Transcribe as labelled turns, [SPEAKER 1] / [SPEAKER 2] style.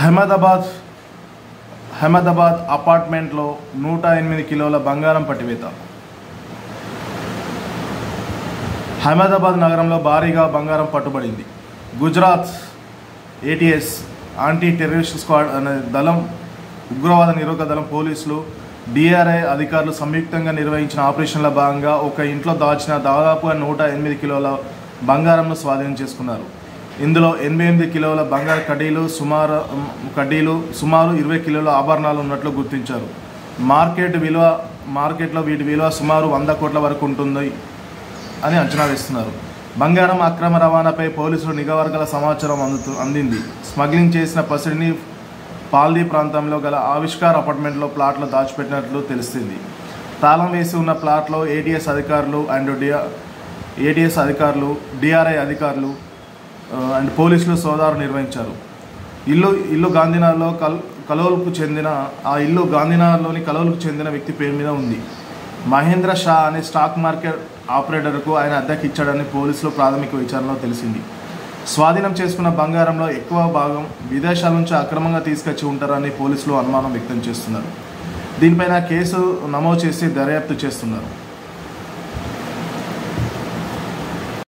[SPEAKER 1] అహ్మదాబాద్ అపార్ట్మెంట్లో 108 కిలోల బంగారం పట్టివేత. అహ్మదాబాద్ నగరంలో భారీగా బంగారం పట్టుబడింది. Gujarat ATS anti terrorist squad అనే దళం, ఉగ్రవాద నిరోధక దళం, పోలీసులు, DRI అధికారులు సంయుక్తంగా నిర్వహించిన ఆపరేషన్ల భాగంగా ఒక ఇంట్లో దాచిన దాదాపుగా 108 కిలోల బంగారంను స్వాధీనం చేసుకున్నారు. ఇందులో 88 కిలోల బంగారు కడ్డీలు, సుమారు 20 కిలోల ఆభరణాలు ఉన్నట్లు గుర్తించారు. మార్కెట్లో వీటి విలువ సుమారు 100 కోట్ల వరకు ఉంటుంది అని అంచనా వేస్తున్నారు. బంగారం అక్రమ రవాణాపై పోలీసులు నిఘా వర్గాల సమాచారం అందింది. స్మగ్లింగ్ చేసిన పసిడిని పాల్దీ ప్రాంతంలో గల ఆవిష్కార్ అపార్ట్మెంట్లో ప్లాట్లో దాచిపెట్టినట్లు తెలిసింది. తాళం వేసి ఉన్న ప్లాట్లో ATS అధికారులు, DRI అధికారులు అండ్ పోలీసులు సోదాలు నిర్వహించారు. ఇల్లు గాంధీనగర్లో గాంధీనగర్లోని కలోల్కు చెందిన వ్యక్తి పేరు మీద ఉంది. మహేంద్ర షా అనే స్టాక్ మార్కెట్ ఆపరేటర్కు ఆయన అద్దెకి ఇచ్చాడని పోలీసులు ప్రాథమిక విచారణలో తెలిసింది. స్వాధీనం చేసుకున్న బంగారంలో ఎక్కువ భాగం విదేశాల నుంచి అక్రమంగా తీసుకొచ్చి ఉంటారని పోలీసులు అనుమానం వ్యక్తం చేస్తున్నారు. దీనిపైన కేసు నమోదు చేసి దర్యాప్తు చేస్తున్నారు.